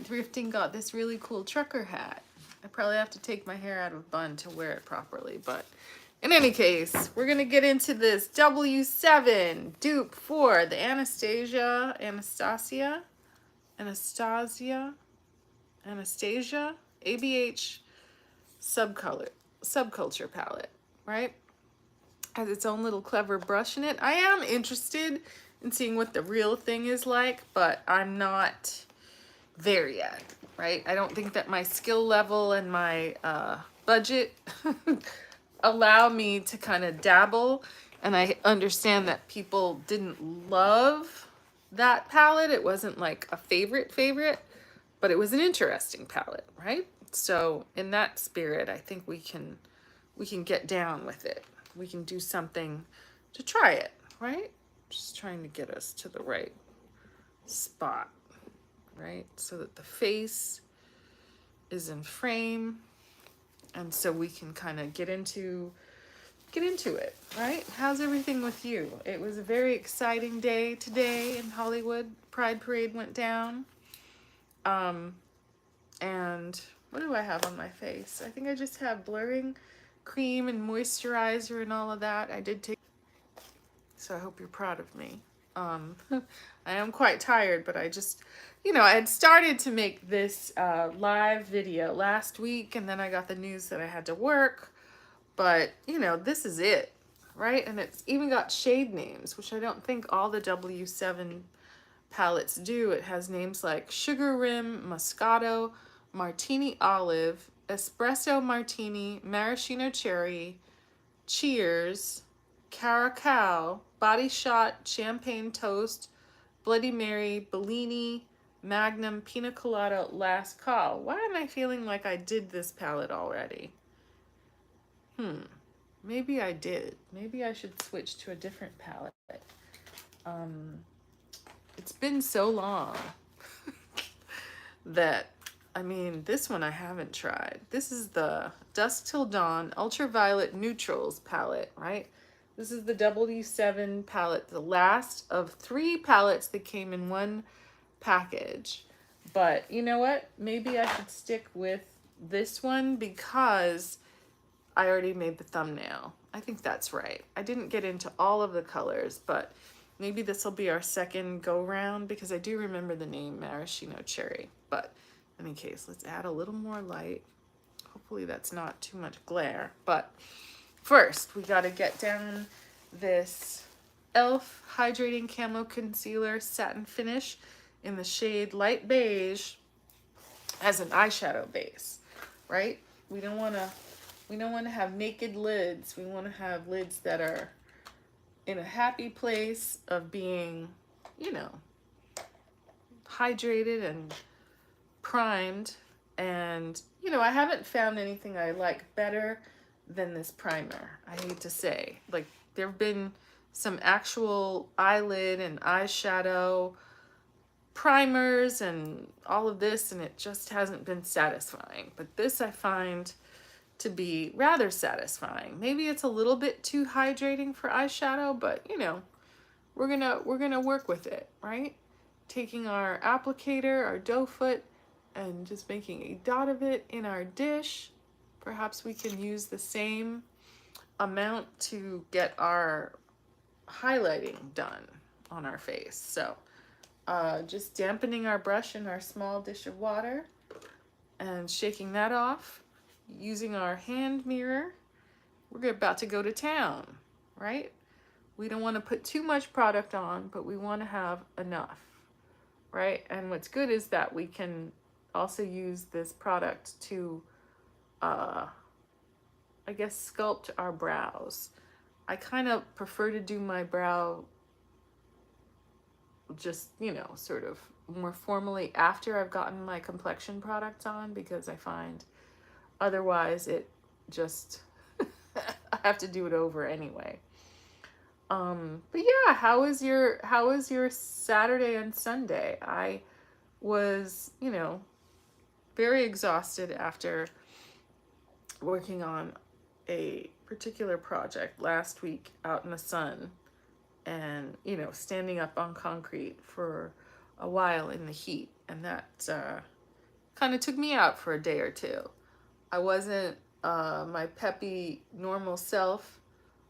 went thrifting, got this really cool trucker hat. I probably have to take my hair out of a bun to wear it properly, but in any case, we're gonna get into this W7 dupe for the Anastasia ABH Subculture palette, right? Has its own little clever brush in it. I am interested in seeing what the real thing is like, but I'm not there yet, right? I don't think that my skill level and my budget allow me to kind of dabble. And I understand that people didn't love that palette. It wasn't like a favorite, but it was an interesting palette, right? So in that spirit, I think we can get down with it. We can do something to try it, right? Just trying to get us to the right spot, right? So that the face is in frame, and so we can kind of get into it, right? How's everything with you? It was a very exciting day today in Hollywood. Pride Parade went down. And what do I have on my face? I think I just have blurring cream and moisturizer and all of that. I did take, so I hope you're proud of me. I am quite tired, but I just, I had started to make this live video last week, and then I got the news that I had to work. But, this is it, right? And it's even got shade names, which I don't think all the W7 palettes do. It has names like Sugar Rim, Moscato, Martini Olive, Espresso Martini, Maraschino Cherry, Cheers, Caracao, Body Shot, Champagne Toast, Bloody Mary, Bellini, Magnum, Pina Colada, Last Call. Why am I feeling like I did this palette already? Maybe I did. Maybe I should switch to a different palette. It's been so long that, this one I haven't tried. This is the Dusk Till Dawn Ultraviolet Neutrals palette, right? This is the W7 palette, the last of 3 palettes that came in one package. But you know what? Maybe I should stick with this one because I already made the thumbnail. I think that's right. I didn't get into all of the colors, but maybe this will be our second go round because I do remember the name Maraschino Cherry. But in any case, let's add a little more light. Hopefully that's not too much glare. But first, we got to get down this e.l.f. Hydrating Camo Concealer Satin Finish in the shade Light Beige as an eyeshadow base, right? We don't want to have naked lids. We want to have lids that are in a happy place of being, hydrated and primed. And, I haven't found anything I like better than this primer. I hate to say, like, there have been some actual eyelid and eyeshadow primers and all of this, and it just hasn't been satisfying. But this I find to be rather satisfying. Maybe it's a little bit too hydrating for eyeshadow, but we're gonna work with it, right? Taking our applicator, our doe foot, and just making a dot of it in our dish. Perhaps we can use the same amount to get our highlighting done on our face. So just dampening our brush in our small dish of water and shaking that off. Using our hand mirror, we're about to go to town, right? We don't want to put too much product on, but we want to have enough, right? And what's good is that we can also use this product to, I guess, sculpt our brows. I kind of prefer to do my brow just, sort of more formally after I've gotten my complexion products on, because I find otherwise it just, I have to do it over anyway. But yeah, how was your Saturday and Sunday? I was, very exhausted after working on a particular project last week out in the sun and, standing up on concrete for a while in the heat. And that kind of took me out for a day or two. I wasn't my peppy normal self.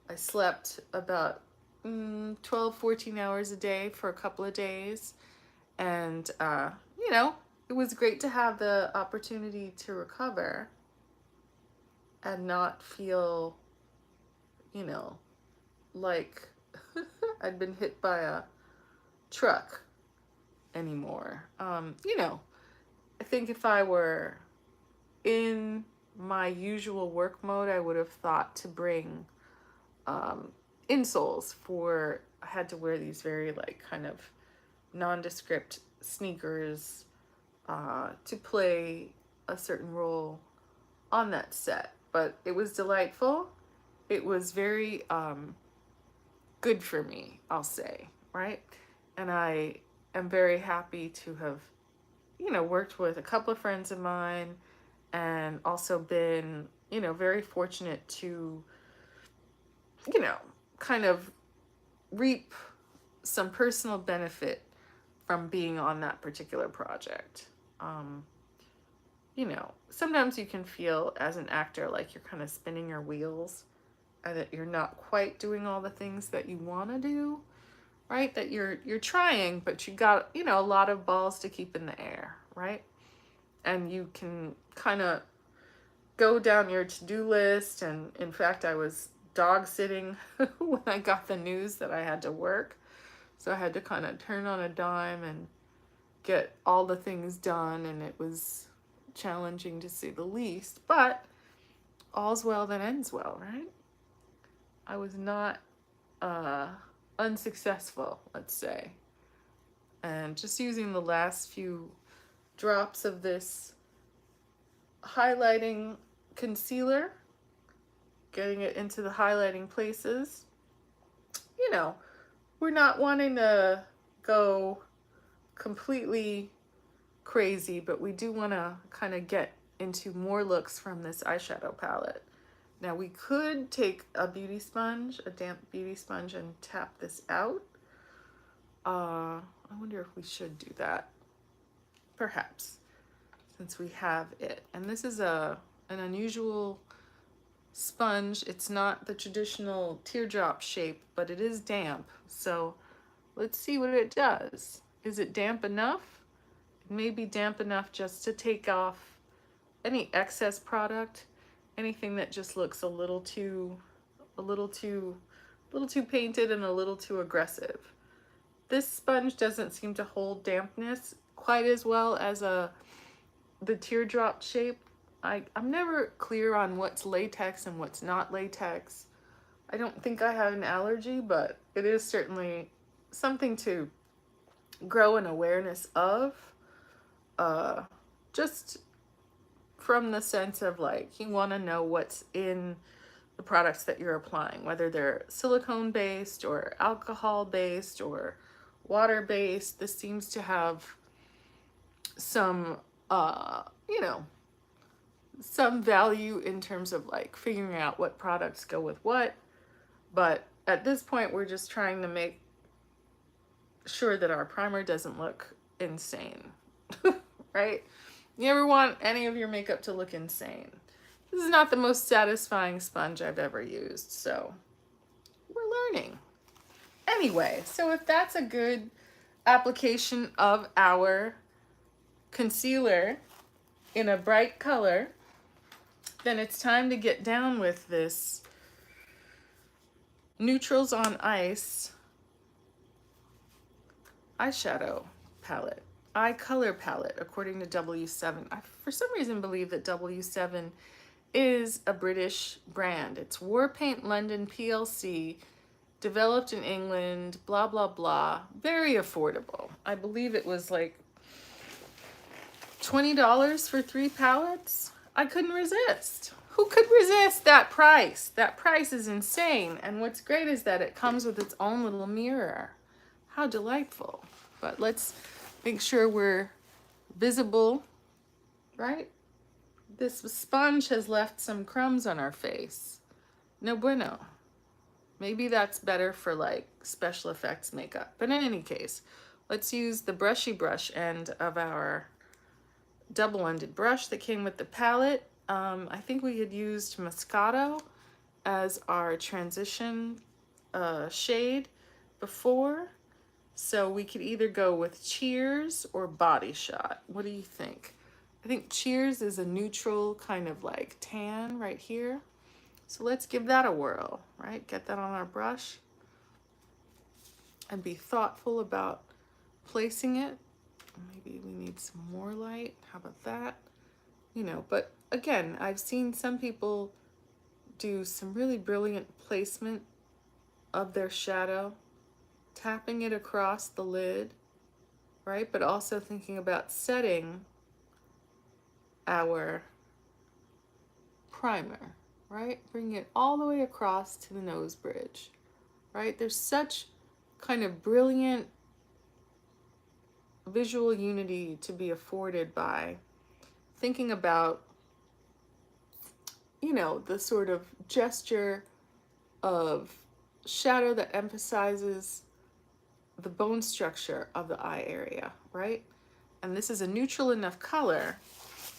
I slept about 12, 14 hours a day for a couple of days. And, you know, it was great to have the opportunity to recover and not feel, you know, like I'd been hit by a truck anymore. You know, I think if I were in my usual work mode, I would have thought to bring insoles for, I had to wear these very like kind of nondescript sneakers to play a certain role on that set. But it was delightful. It was very good for me, I'll say, right? And I am very happy to have, you know, worked with a couple of friends of mine and also been, you know, very fortunate to, you know, kind of reap some personal benefit from being on that particular project. You know, sometimes you can feel as an actor like you're kind of spinning your wheels and that you're not quite doing all the things that you want to do, right? That you're trying, but you got, you know, a lot of balls to keep in the air, right? And you can kind of go down your to-do list. And in fact, I was dog sitting when I got the news that I had to work. So I had to kind of turn on a dime and get all the things done. And it was challenging to say the least, but all's well that ends well, right? I was not unsuccessful, let's say. And just using the last few drops of this highlighting concealer, getting it into the highlighting places. You know, we're not wanting to go completely crazy, but we do want to kind of get into more looks from this eyeshadow palette. Now we could take a beauty sponge, a damp beauty sponge, and tap this out. I wonder if we should do that. Perhaps, since we have it. And this is an unusual sponge. It's not the traditional teardrop shape, but it is damp. So let's see what it does. Is it damp enough? It may be damp enough just to take off any excess product, anything that just looks a little too painted and a little too aggressive. This sponge doesn't seem to hold dampness quite as well as the teardrop shape. I'm never clear on what's latex and what's not latex. I don't think I have an allergy, but it is certainly something to grow an awareness of. Just from the sense of like, you want to know what's in the products that you're applying, whether they're silicone based or alcohol based or water based. This seems to have some, you know, some value in terms of like figuring out what products go with what. But at this point, we're just trying to make sure that our primer doesn't look insane, right? You ever want any of your makeup to look insane? This is not the most satisfying sponge I've ever used, so we're learning. Anyway, so if that's a good application of our concealer in a bright color, then it's time to get down with this Neutrals on Ice eyeshadow palette, eye color palette, according to W7. I, for some reason, believe that W7 is a British brand. It's Warpaint London PLC, developed in England, blah, blah, blah. Very affordable. I believe it was like $20 for 3 palettes. I couldn't resist. Who could resist that price? That price is insane. And what's great is that it comes with its own little mirror. How delightful. But let's make sure we're visible, right? This sponge has left some crumbs on our face. No bueno. Maybe that's better for like special effects makeup. But in any case, let's use the brushy brush end of our double-ended brush that came with the palette. I think we had used Moscato as our transition shade before. So we could either go with Cheers or Body Shot. What do you think? I think Cheers is a neutral kind of like tan right here. So let's give that a whirl, right? Get that on our brush and be thoughtful about placing it. Maybe we need some more light. How about that? You know, but again, I've seen some people do some really brilliant placement of their shadow, tapping it across the lid, right? But also thinking about setting our primer, right? Bring it all the way across to the nose bridge, right? There's such kind of brilliant visual unity to be afforded by thinking about, you know, the sort of gesture of shadow that emphasizes the bone structure of the eye area, right? And this is a neutral enough color.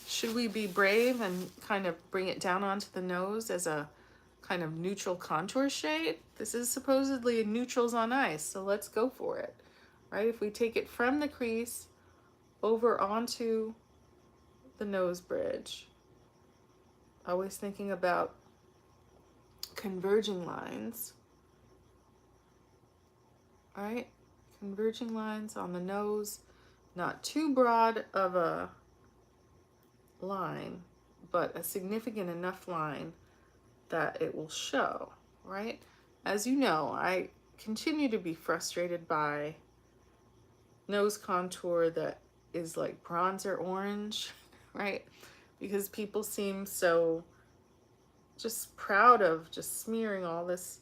Should we be brave and kind of bring it down onto the nose as a kind of neutral contour shade? This is supposedly a neutrals on ice, so let's go for it, right? If we take it from the crease over onto the nose bridge, always thinking about converging lines, right? Converging lines on the nose, not too broad of a line, but a significant enough line that it will show, right? As you know, I continue to be frustrated by nose contour that is like bronzer orange, right? Because people seem so just proud of just smearing all this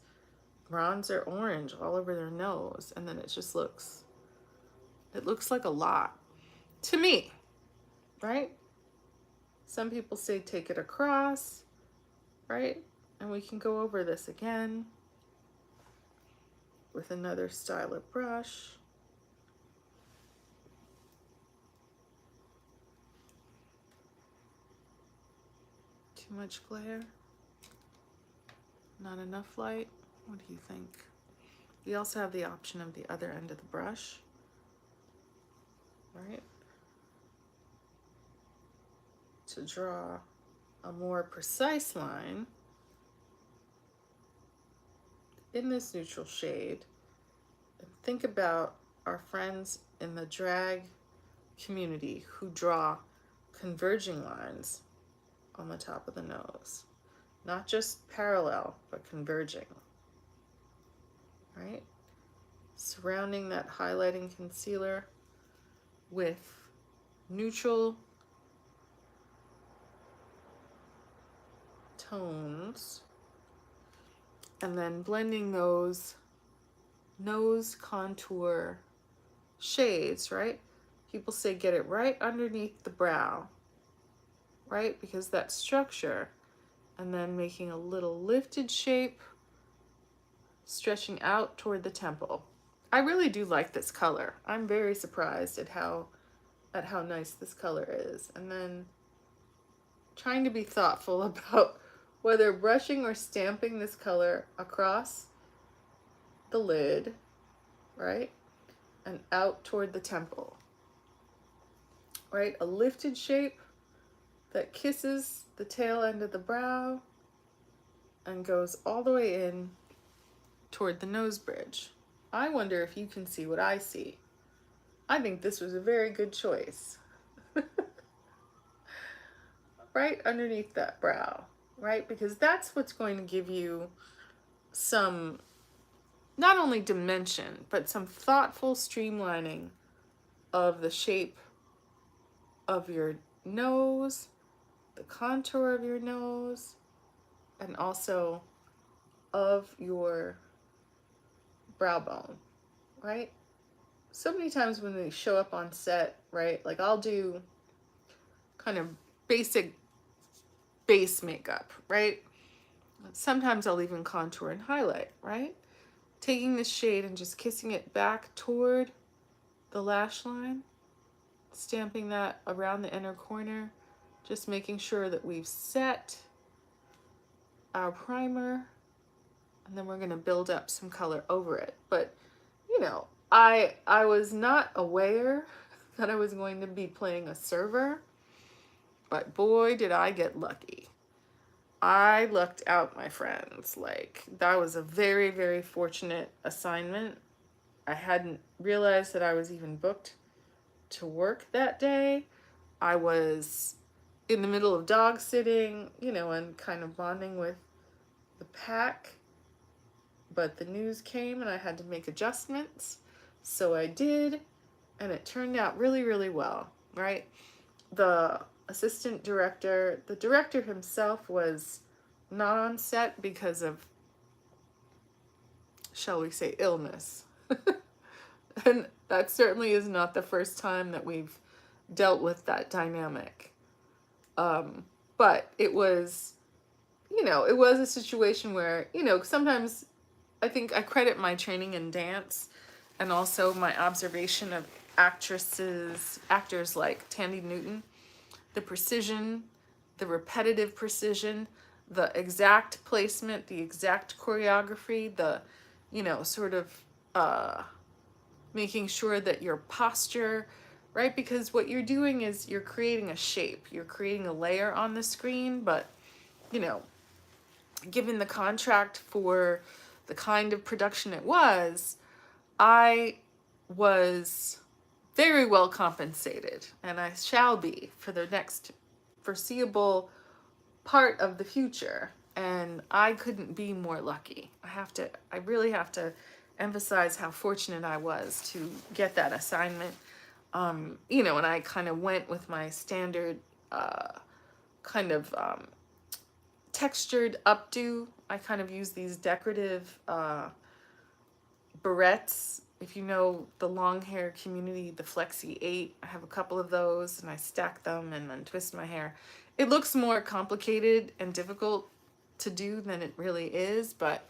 bronzer orange all over their nose, and then it just looks, it looks like a lot to me, right? Some people say take it across, right? And we can go over this again with another style of brush. Too much glare? Not enough light? What do you think? We also have the option of the other end of the brush, right? To draw a more precise line in this neutral shade. And think about our friends in the drag community who draw converging lines on the top of the nose. Not just parallel, but converging, right? Surrounding that highlighting concealer with neutral tones, and then blending those nose contour shades, right? People say get it right underneath the brow, right? Because that structure, and then making a little lifted shape, stretching out toward the temple. I really do like this color. I'm very surprised at how nice this color is. And then trying to be thoughtful about whether brushing or stamping this color across the lid, right? And out toward the temple, right? A lifted shape that kisses the tail end of the brow and goes all the way in toward the nose bridge. I wonder if you can see what I see. I think this was a very good choice. Right underneath that brow, right? Because that's what's going to give you some, not only dimension, but some thoughtful streamlining of the shape of your nose, the contour of your nose, and also of your brow bone, right? So many times when they show up on set, right, like I'll do kind of basic base makeup, right? Sometimes I'll even contour and highlight, right? Taking this shade and just kissing it back toward the lash line, stamping that around the inner corner, just making sure that we've set our primer, and then we're going to build up some color over it. But you know, I was not aware that I was going to be playing a server, but boy did I get lucky. I lucked out, my friends. Like, that was a very, very fortunate assignment. I hadn't realized that I was even booked to work that day. I was in the middle of dog sitting, you know, and kind of bonding with the pack. But the news came and I had to make adjustments. So I did, and it turned out really, really well, right? The assistant director, the director himself was not on set because of, shall we say, illness. And that certainly is not the first time that we've dealt with that dynamic. But it was, you know, it was a situation where, you know, sometimes I think I credit my training in dance and also my observation of actors like Tandy Newton, the precision, the repetitive precision, the exact placement, the exact choreography, the, you know, sort of making sure that your posture, right? Because what you're doing is you're creating a shape, you're creating a layer on the screen, but, you know, given the contract for the kind of production it was, I was very well compensated, and I shall be for the next foreseeable part of the future. And I couldn't be more lucky. I really have to emphasize how fortunate I was to get that assignment. You know, and I kind of went with my standard kind of textured updo. I kind of use these decorative barrettes. If you know the long hair community, the Flexi 8, I have a couple of those, and I stack them and then twist my hair. It looks more complicated and difficult to do than it really is, but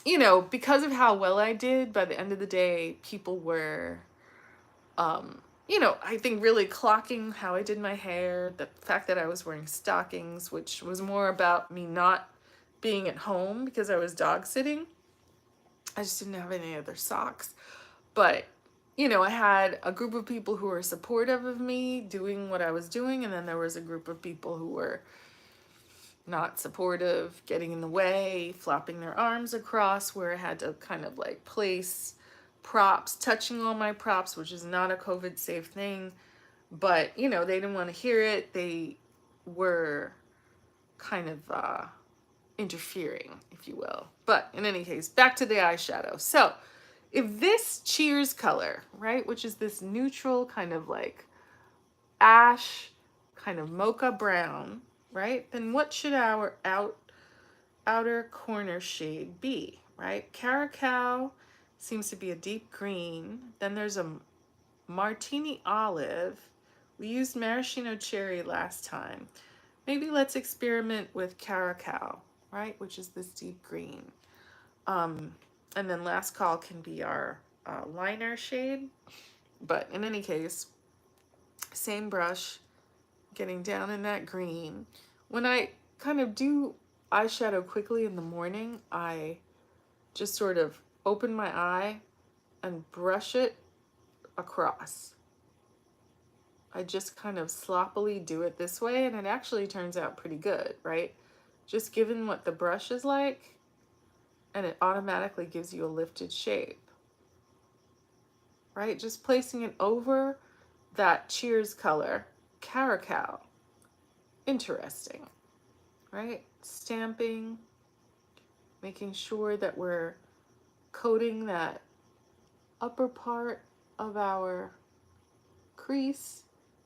you know, because of how well I did, by the end of the day, people were, you know, I think really clocking how I did my hair, the fact that I was wearing stockings, which was more about me not being at home because I was dog sitting. I just didn't have any other socks. But, you know, I had a group of people who were supportive of me doing what I was doing, and then there was a group of people who were not supportive, getting in the way, flopping their arms across, where I had to kind of like place props, touching all my props, which is not a COVID safe thing. But, you know, they didn't want to hear it. They were kind of interfering, if you will. But in any case, back to the eyeshadow. So if this Cheers color, right, which is this neutral kind of like ash, kind of mocha brown, right, then what should our outer corner shade be, right? Caracal seems to be a deep green. Then there's a martini olive. We used maraschino cherry last time. Maybe let's experiment with Caracal, right, which is this deep green. And then last call can be our liner shade. But in any case, same brush, getting down in that green. When I kind of do eyeshadow quickly in the morning, I just sort of open my eye and brush it across. I just kind of sloppily do it this way, and it actually turns out pretty good, right? Just given what the brush is like, and it automatically gives you a lifted shape, right? Just placing it over that Cheers color, Caracal. Interesting, right? Stamping, making sure that we're coating that upper part of our crease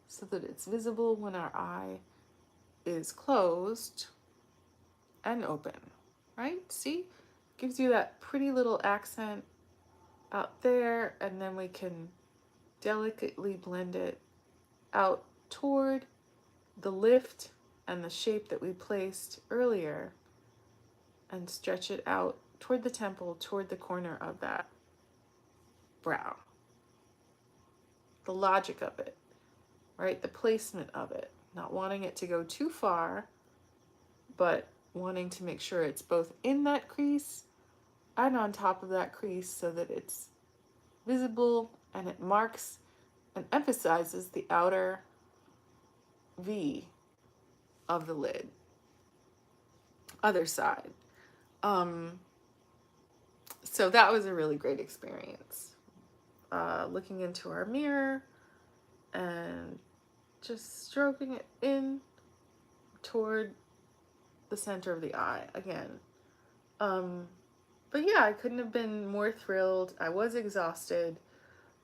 so that it's visible when our eye is closed and open, right? See? Gives you that pretty little accent out there, and then we can delicately blend it out toward the lift and the shape that we placed earlier, and stretch it out toward the temple, toward the corner of that brow. The logic of it. right? The placement of it, not wanting it to go too far, but wanting to make sure it's both in that crease and on top of that crease so that it's visible and it marks and emphasizes the outer V of the lid. Other side. So that was a really great experience. Looking into our mirror and just stroking it in toward the center of the eye again. But yeah, I couldn't have been more thrilled. I was exhausted,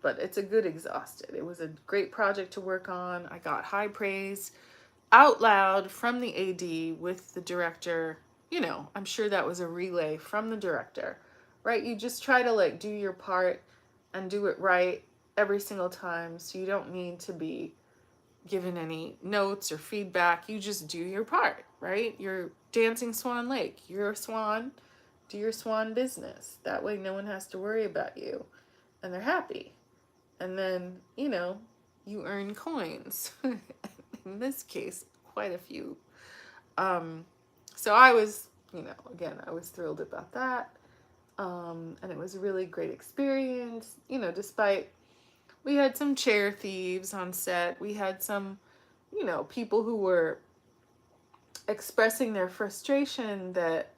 but it's a good exhausted. It was a great project to work on. I got high praise out loud from the AD with the director. You know, I'm sure that was a relay from the director, right? You just try to like do your part and do it right every single time, so you don't need to be given any notes or feedback. You just do your part, right? You're dancing Swan Lake. You're a swan. Do your swan business. That way no one has to worry about you and they're happy. And then, you know, you earn coins. In this case, quite a few. So I was, you know, again, I was thrilled about that. And it was a really great experience, you know, despite we had some chair thieves on set. We had some, you know, people who were expressing their frustration that,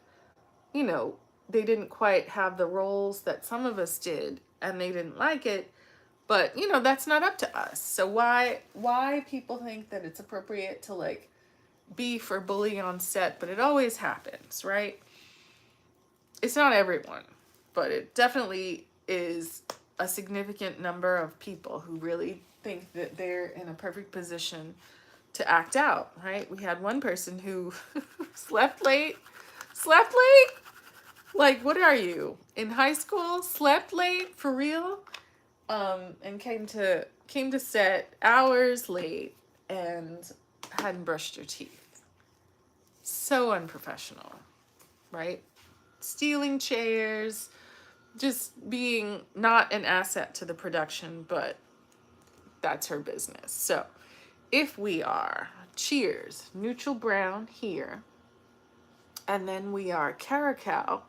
you know, they didn't quite have the roles that some of us did and they didn't like it. But, you know, that's not up to us. So why people think that it's appropriate to like beef or bully on set, but it always happens, right? It's not everyone, but it definitely is a significant number of people who really think that they're in a perfect position to act out, right? We had one person who slept late. Like, what are you, in high school? Slept late for real? And came to set hours late and hadn't brushed her teeth. So unprofessional, right? Stealing chairs, just being not an asset to the production, but that's her business. So if we are, cheers, neutral brown here, and then we are caracal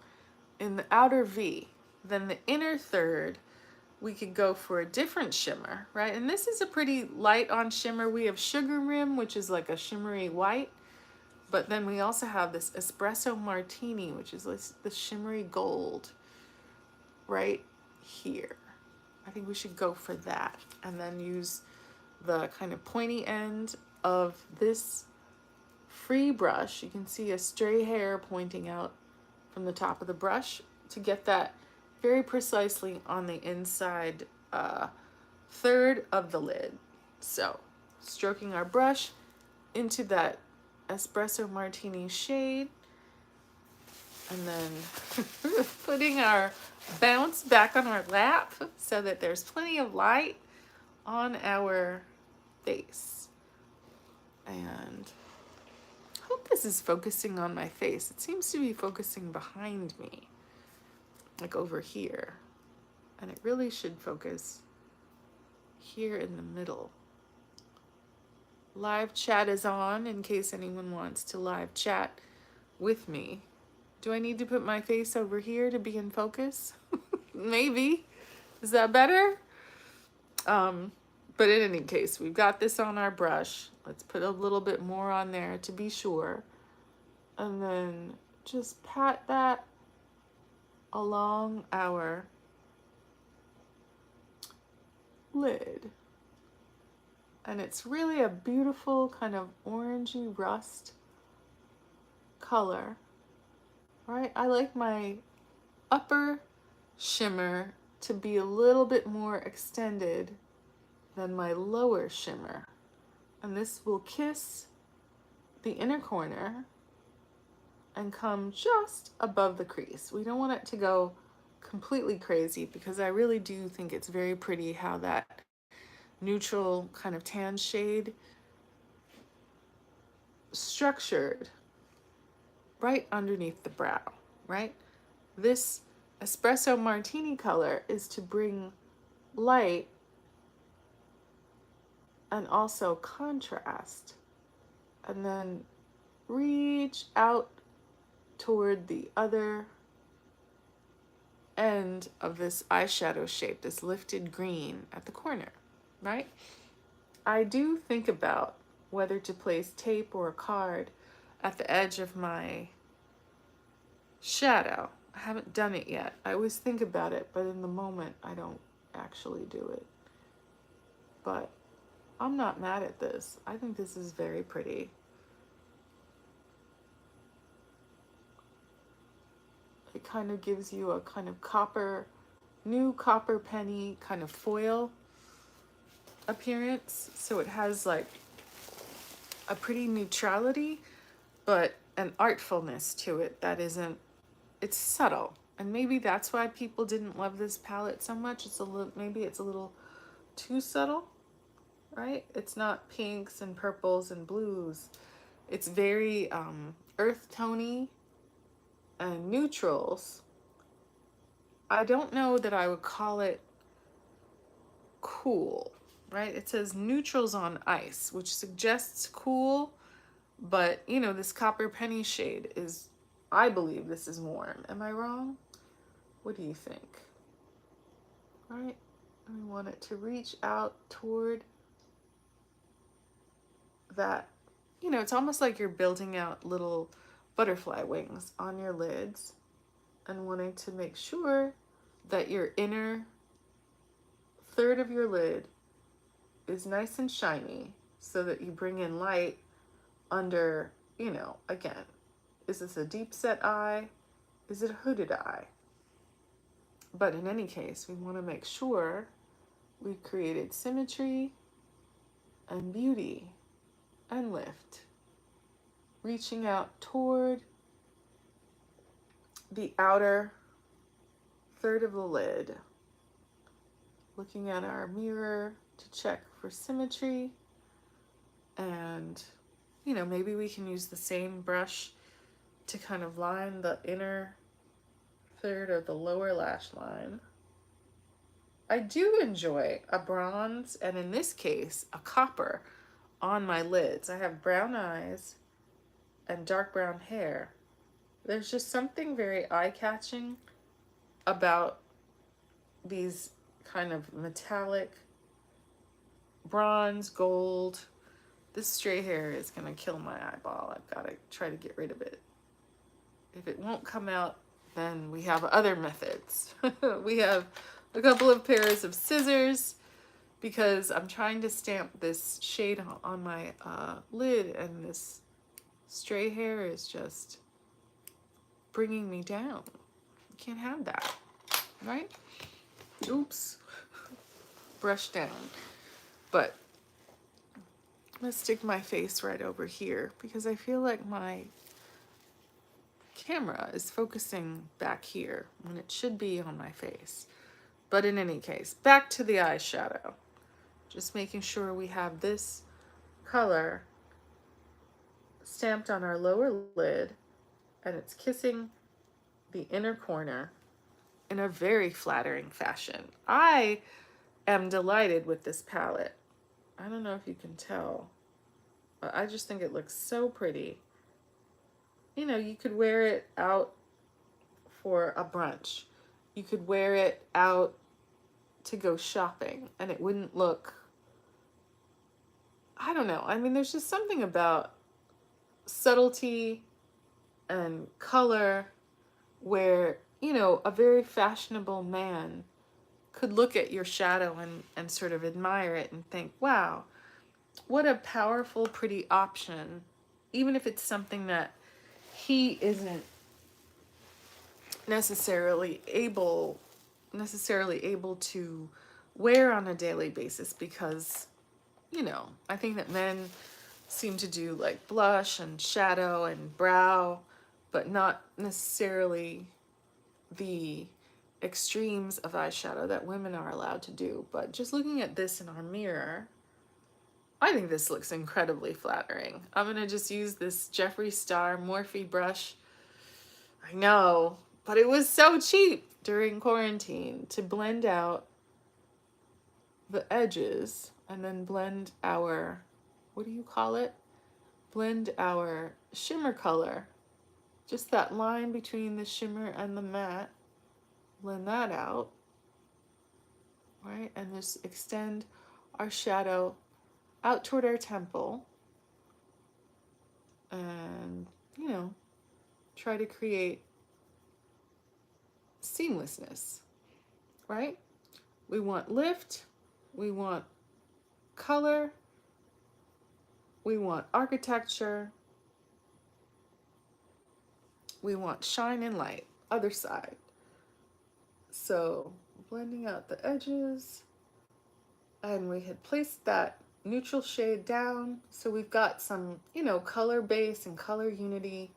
in the outer V, then the inner third, we could go for a different shimmer, right? And this is a pretty light on shimmer. We have Sugar Rim, which is like a shimmery white, but then we also have this Espresso Martini, which is like the shimmery gold right here. I think we should go for that and then use the kind of pointy end of this free brush. You can see a stray hair pointing out from the top of the brush to get that very precisely on the inside third of the lid. So stroking our brush into that Espresso Martini shade and then putting our bounce back on our lap so that there's plenty of light on our face. And I hope this is focusing on my face. It seems to be focusing behind me, like over here. And it really should focus here in the middle. Live chat is on in case anyone wants to live chat with me. Do I need to put my face over here to be in focus? Maybe. Is that better? But in any case, we've got this on our brush. Let's put a little bit more on there to be sure. And then just pat that along our lid. And it's really a beautiful kind of orangey rust color, right? I like my upper shimmer to be a little bit more extended than my lower shimmer. And this will kiss the inner corner and come just above the crease. We don't want it to go completely crazy because I really do think it's very pretty how that neutral kind of tan shade structured right underneath the brow, right? This Espresso Martini color is to bring light and also contrast. And then reach out toward the other end of this eyeshadow shape, this lifted green at the corner, right? I do think about whether to place tape or a card at the edge of my shadow. I haven't done it yet. I always think about it, but in the moment I don't actually do it. But I'm not mad at this. I think this is very pretty. It kind of gives you a kind of copper, new copper penny kind of foil appearance. So it has like a pretty neutrality, but an artfulness to it that isn't, it's subtle. And maybe that's why people didn't love this palette so much. It's a little, maybe it's a little too subtle, right? It's not pinks and purples and blues. It's very earth tony and neutrals. I don't know that I would call it cool, right? It says neutrals on ice, which suggests cool, but you know, this copper penny shade is, I believe this is warm. Am I wrong? What do you think? Right? We want it to reach out toward that, you know, it's almost like you're building out little butterfly wings on your lids and wanting to make sure that your inner third of your lid is nice and shiny so that you bring in light under, you know, again, is this a deep set eye? Is it a hooded eye? But in any case, we want to make sure we've created symmetry and beauty and lift, reaching out toward the outer third of the lid, looking at our mirror to check for symmetry. And, you know, maybe we can use the same brush to kind of line the inner third of the lower lash line. I do enjoy a bronze, and in this case, a copper on my lids. I have brown eyes and dark brown hair. There's just something very eye-catching about these kind of metallic bronze, gold. This stray hair is gonna kill my eyeball. I've gotta try to get rid of it. If it won't come out, then we have other methods. We have a couple of pairs of scissors because I'm trying to stamp this shade on my lid, and this stray hair is just bringing me down. You can't have that, right? Oops. Brush down. But I'm gonna stick my face right over here because I feel like my camera is focusing back here when it should be on my face. But in any case, back to the eyeshadow. Just making sure we have this color stamped on our lower lid and it's kissing the inner corner in a very flattering fashion. I am delighted with this palette. I don't know if you can tell, but I just think it looks so pretty. You know, you could wear it out for a brunch. You could wear it out to go shopping and it wouldn't look, I don't know. I mean, there's just something about subtlety and color where, you know, a very fashionable man could look at your shadow and sort of admire it and think, wow, what a powerful, pretty option, even if it's something that he isn't necessarily able to wear on a daily basis because, you know, I think that men seem to do like blush and shadow and brow, but not necessarily the extremes of eyeshadow that women are allowed to do. But just looking at this in our mirror, I think this looks incredibly flattering. I'm gonna just use this Jeffree Star Morphe brush. I know, but it was so cheap during quarantine to blend out the edges and then blend our, what do you call it? Blend our shimmer color. Just that line between the shimmer and the matte. Blend that out, right? And just extend our shadow out toward our temple. And, you know, try to create seamlessness, right? We want lift, we want color, we want architecture, we want shine and light, other side. So blending out the edges, and we had placed that neutral shade down. So we've got some, you know, color base and color unity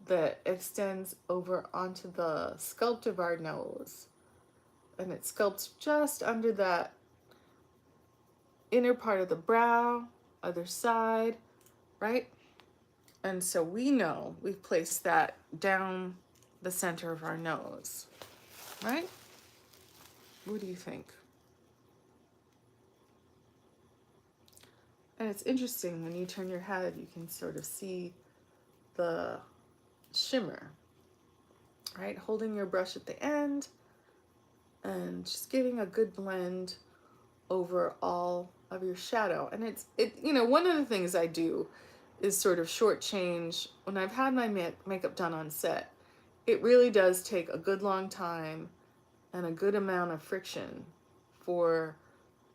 that extends over onto the sculpt of our nose. And it sculpts just under that inner part of the brow, other side, right? And so we know we've placed that down the center of our nose, right? What do you think? And it's interesting, when you turn your head, you can sort of see the shimmer, right? Holding your brush at the end and just giving a good blend over all of your shadow. And you know, one of the things I do is sort of shortchange when I've had my makeup done on set. It really does take a good long time and a good amount of friction for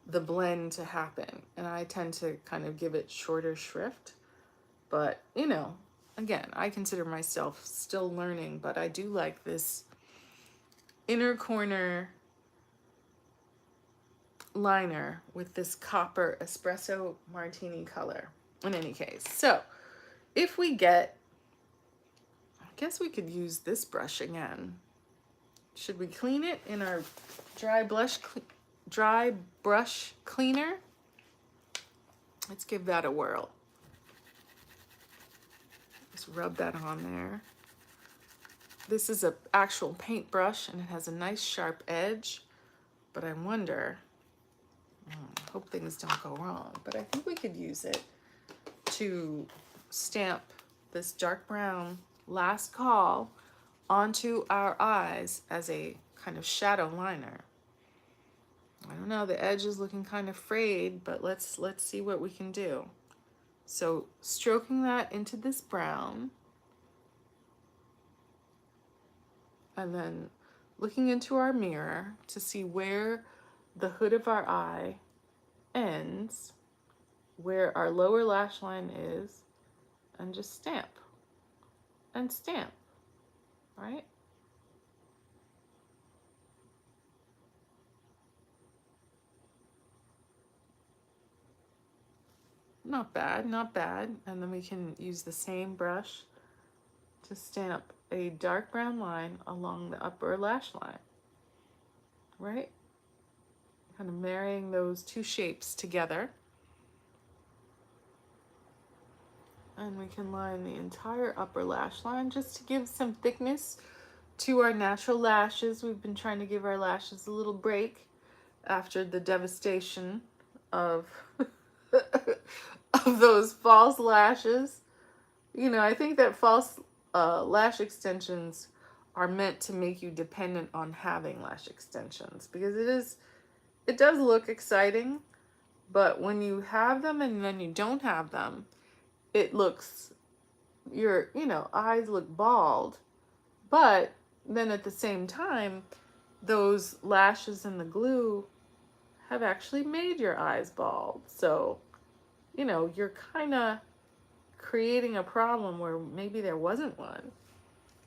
the blend to happen. And I tend to kind of give it shorter shrift. But, you know, again, I consider myself still learning, but I do like this inner corner liner with this copper espresso martini color in any case. So if we get, I guess we could use this brush again. Should we clean it in our dry brush cleaner? Let's give that a whirl. Just rub that on there. This is an actual paintbrush and it has a nice sharp edge, but I wonder, hope things don't go wrong, but I think we could use it to stamp this dark brown Last Call onto our eyes as a kind of shadow liner. I don't know, the edge is looking kind of frayed, but let's see what we can do. So stroking that into this brown, and then looking into our mirror to see where the hood of our eye ends, where our lower lash line is, and just stamp and stamp, right? Not bad, not bad. And then we can use the same brush to stamp a dark brown line along the upper lash line, right? Kind of marrying those two shapes together. And we can line the entire upper lash line just to give some thickness to our natural lashes. We've been trying to give our lashes a little break after the devastation of of those false lashes. You know, I think that false lash extensions are meant to make you dependent on having lash extensions, because it does look exciting, but when you have them and then you don't have them, it looks, your, you know, eyes look bald, but then at the same time, those lashes and the glue have actually made your eyes bald. So, you know, you're kind of creating a problem where maybe there wasn't one.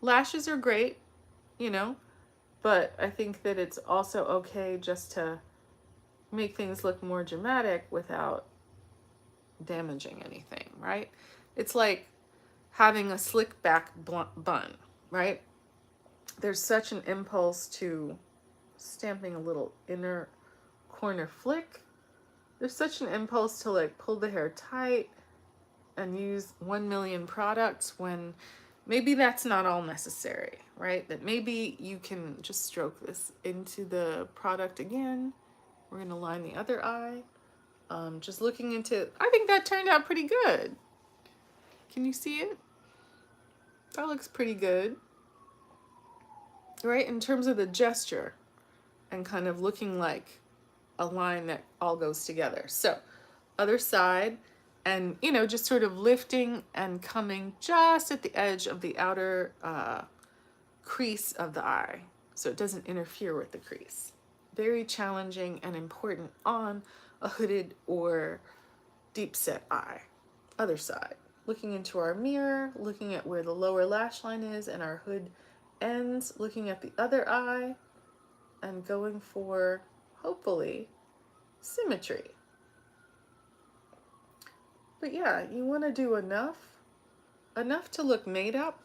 Lashes are great, you know, but I think that it's also okay just to make things look more dramatic without damaging anything, right? It's like having a slick back bun, right? There's such an impulse to stamping a little inner corner flick. There's such an impulse to like pull the hair tight and use 1 million products when maybe that's not all necessary, right? That maybe you can just stroke this into the product again. We're going to line the other eye. Just looking into, I think that turned out pretty good. Can you see it? That looks pretty good, right? In terms of the gesture and kind of looking like a line that all goes together. So other side, and you know, just sort of lifting and coming just at the edge of the outer crease of the eye, so it doesn't interfere with the crease. Very challenging and important on a hooded or deep set eye. Other side, looking into our mirror, looking at where the lower lash line is and our hood ends, looking at the other eye, and going for, hopefully, symmetry. But yeah, you want to do enough to look made up,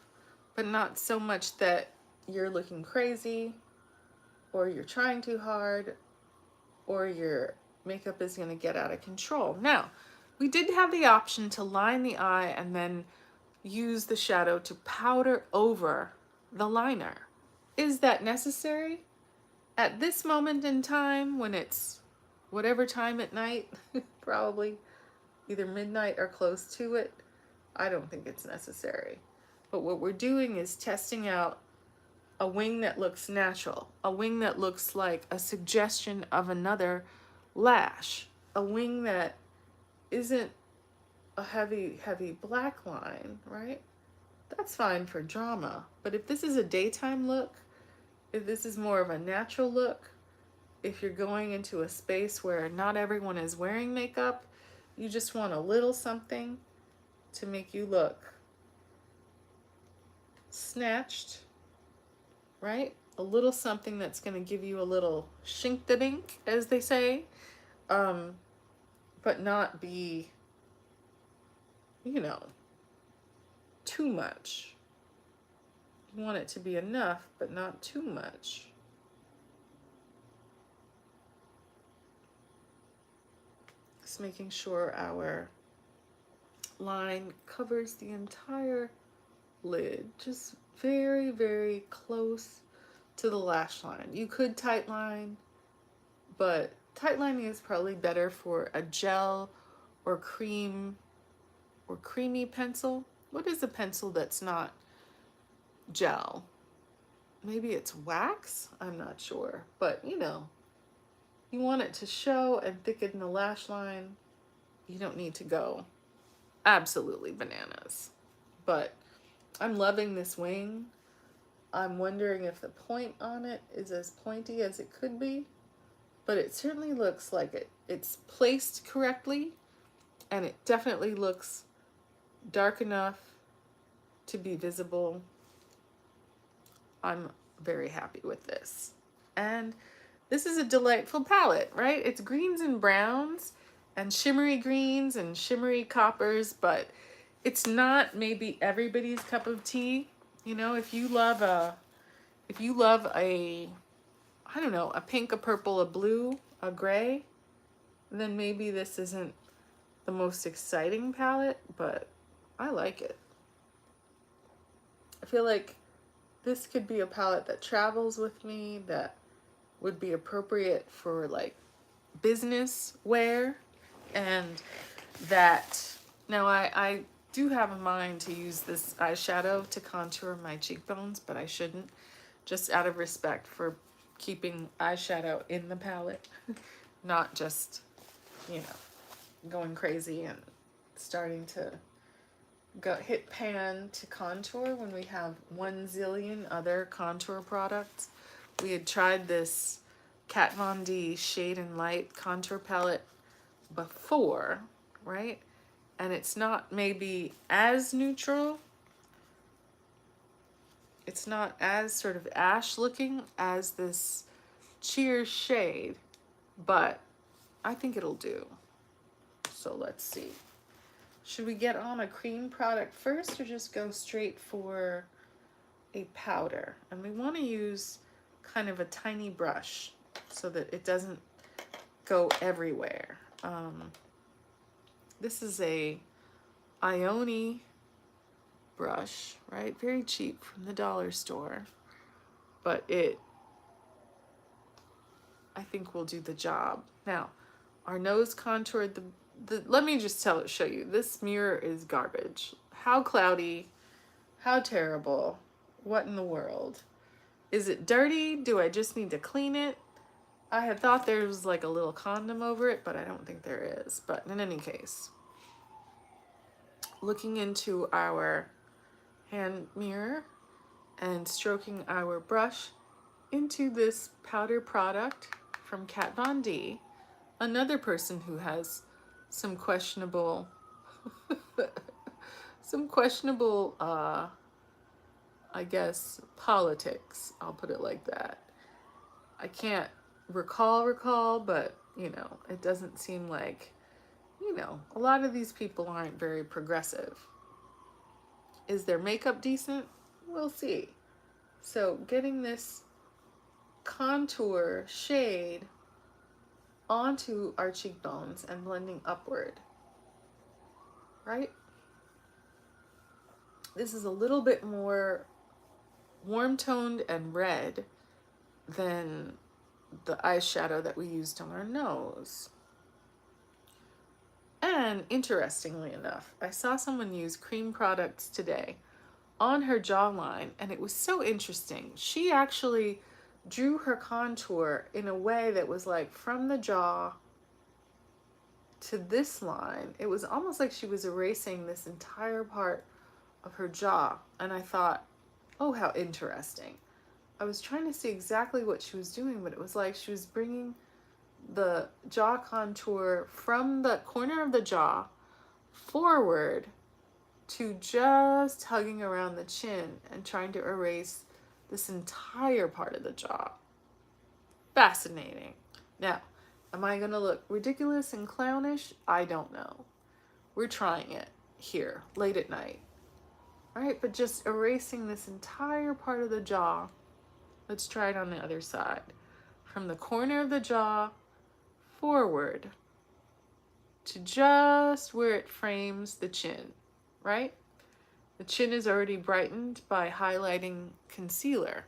but not so much that you're looking crazy, or you're trying too hard, or your makeup is going to get out of control. Now, we did have the option to line the eye and then use the shadow to powder over the liner. Is that necessary? At this moment in time, when it's whatever time at night, probably either midnight or close to it, I don't think it's necessary. But what we're doing is testing out a wing that looks natural, a wing that looks like a suggestion of another lash, a wing that isn't a heavy black line, right? That's fine for drama. But if this is a daytime look, if this is more of a natural look, if you're going into a space where not everyone is wearing makeup, you just want a little something to make you look snatched, right? A little something that's going to give you a little shink-da-dink, as they say, but not be, you know, too much. You want it to be enough, but not too much. Just making sure our line covers the entire lid, just very, very close to the lash line. You could tight line, but tight lining is probably better for a gel or cream or creamy pencil. What is a pencil that's not gel? Maybe it's wax? I'm not sure. But you know, you want it to show and thicken the lash line. You don't need to go absolutely bananas. But I'm loving this wing. I'm wondering if the point on it is as pointy as it could be, but it certainly looks like it's placed correctly, and it definitely looks dark enough to be visible. I'm very happy with this. And this is a delightful palette, right? It's greens and browns and shimmery greens and shimmery coppers, but it's not maybe everybody's cup of tea. You know, if you love a, I don't know, a pink, a purple, a blue, a gray, then maybe this isn't the most exciting palette, but I like it. I feel like this could be a palette that travels with me, that would be appropriate for like business wear, and that, now I do have a mind to use this eyeshadow to contour my cheekbones, but I shouldn't, just out of respect for keeping eyeshadow in the palette, not just, you know, going crazy and starting to go hit pan to contour when we have 1 zillion other contour products. We had tried this Kat Von D Shade and Light contour palette before, right? And it's not maybe as neutral. It's not as sort of ash looking as this Cheers shade, but I think it'll do. So let's see. Should we get on a cream product first or just go straight for a powder? And we want to use kind of a tiny brush so that it doesn't go everywhere. This is a Ioni brush, right? Very cheap from the dollar store, but it, I think, will do the job. Now, our nose contour. Let me just show you. This mirror is garbage. How cloudy, how terrible. What in the world? Is it dirty? Do I just need to clean it? I had thought there was like a little condom over it, but I don't think there is. But in any case, looking into our hand mirror and stroking our brush into this powder product from Kat Von D, another person who has some questionable, I guess, politics. I'll put it like that. I can't recall, but, you know, it doesn't seem like, you know, a lot of these people aren't very progressive. Is their makeup decent? We'll see. So getting this contour shade onto our cheekbones and blending upward, right? This is a little bit more warm toned and red than the eyeshadow that we used on our nose. And interestingly enough, I saw someone use cream products today on her jawline, and it was so interesting. She actually drew her contour in a way that was like from the jaw to this line. It was almost like she was erasing this entire part of her jaw. And I thought, oh, how interesting. I was trying to see exactly what she was doing, but it was like she was bringing the jaw contour from the corner of the jaw forward to just hugging around the chin and trying to erase this entire part of the jaw. Fascinating. Now, am I going to look ridiculous and clownish? I don't know. We're trying it here late at night. All right, but just erasing this entire part of the jaw. Let's try it on the other side. From the corner of the jaw forward to just where it frames the chin, right? The chin is already brightened by highlighting concealer.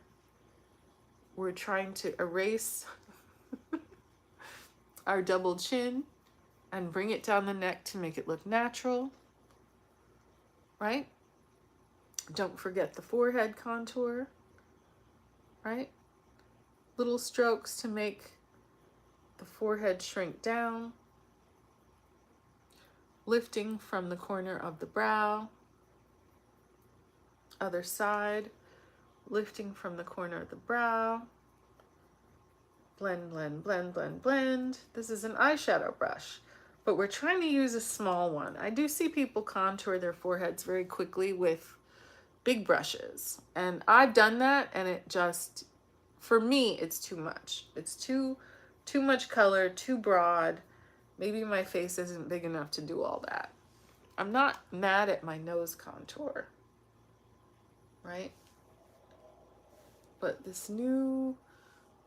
We're trying to erase our double chin and bring it down the neck to make it look natural, right? Don't forget the forehead contour, right? Little strokes to make the forehead shrink down, lifting from the corner of the brow, other side, lifting from the corner of the brow, blend, blend, blend, blend, blend. This is an eyeshadow brush, but we're trying to use a small one. I do see people contour their foreheads very quickly with big brushes, and I've done that, and it just, for me, it's too much. It's too much color, too broad. Maybe my face isn't big enough to do all that. I'm not mad at my nose contour, right? But this new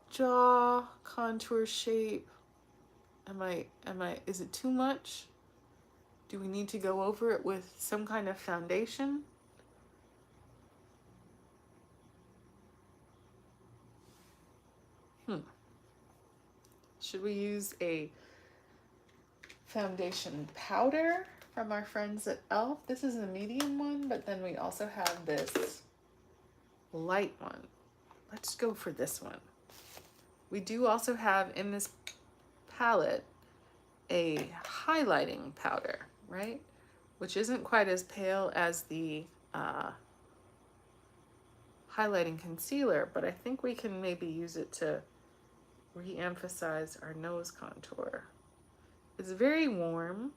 jaw contour shape, is it too much? Do we need to go over it with some kind of foundation? Should we use a foundation powder from our friends at e.l.f.? This is a medium one, but then we also have this light one. Let's go for this one. We do also have in this palette a highlighting powder, right? Which isn't quite as pale as the highlighting concealer, but I think we can maybe use it to re-emphasize our nose contour. It's very warm,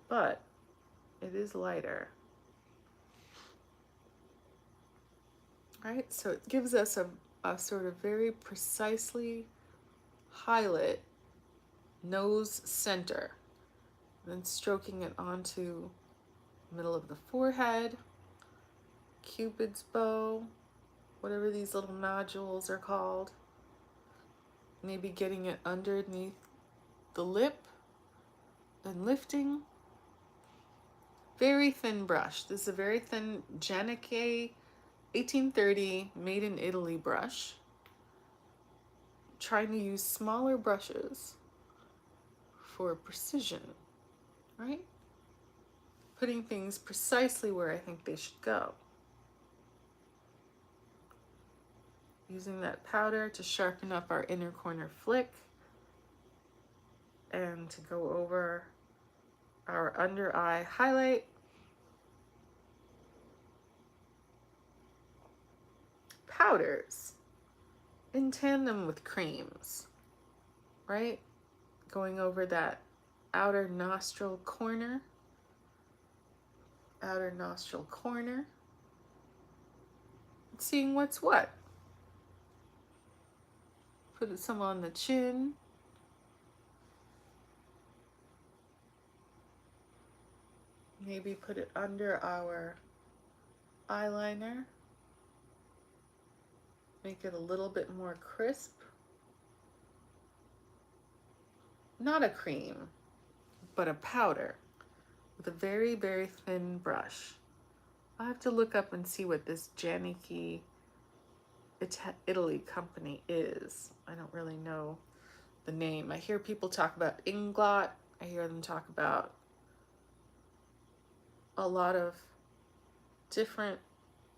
but it is lighter. Right, so it gives us a sort of very precisely highlight nose center, then stroking it onto the middle of the forehead, Cupid's bow, whatever these little nodules are called. Maybe getting it underneath the lip and lifting. Very thin brush. This is a very thin Janicke 1830 made in Italy brush. Trying to use smaller brushes for precision, right? Putting things precisely where I think they should go. Using that powder to sharpen up our inner corner flick and to go over our under eye highlight. Powders in tandem with creams, right? Going over that outer nostril corner, seeing what's what. Put some on the chin. Maybe put it under our eyeliner. Make it a little bit more crisp. Not a cream, but a powder with a very, very thin brush. I have to look up and see what this Janicki Italy company is. I don't really know the name. I hear people talk about Inglot. I hear them talk about a lot of different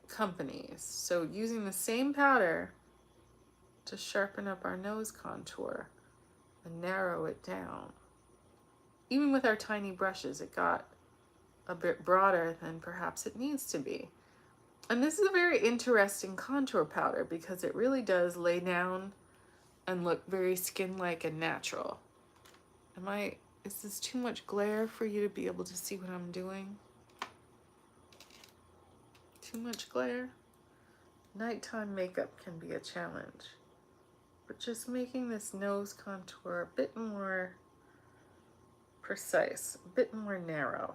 companies. So using the same powder to sharpen up our nose contour and narrow it down. Even with our tiny brushes, it got a bit broader than perhaps it needs to be. And this is a very interesting contour powder because it really does lay down and look very skin-like and natural. Is this too much glare for you to be able to see what I'm doing? Too much glare? Nighttime makeup can be a challenge. But just making this nose contour a bit more precise, a bit more narrow,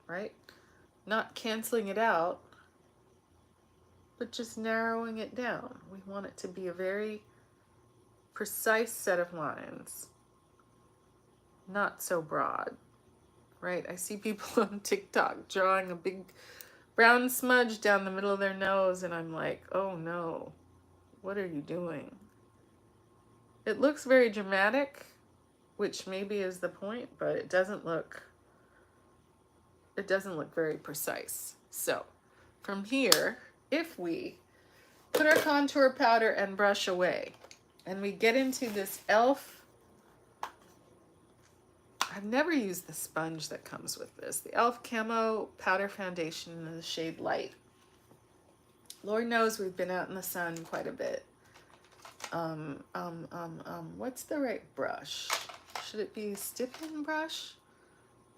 right? Not canceling it out, but just narrowing it down. We want it to be a very precise set of lines, not so broad, right? I see people on TikTok drawing a big brown smudge down the middle of their nose, and I'm like, oh no, what are you doing? It looks very dramatic, which maybe is the point, but it doesn't look very precise. So from here, if we put our contour powder and brush away, and we get into this e.l.f. I've never used the sponge that comes with this. The e.l.f. Camo Powder Foundation in the shade Light. Lord knows we've been out in the sun quite a bit. What's the right brush? Should it be stippling brush?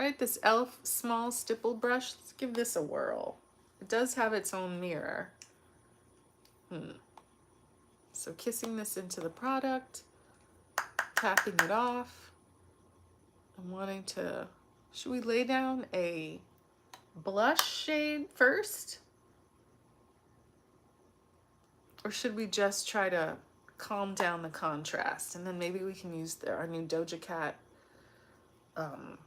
Right, this e.l.f. small stipple brush. Let's give this a whirl. It does have its own mirror. So kissing this into the product, tapping it off. I'm wanting to, should we lay down a blush shade first? Or should we just try to calm down the contrast? And then maybe we can use our new Doja Cat, our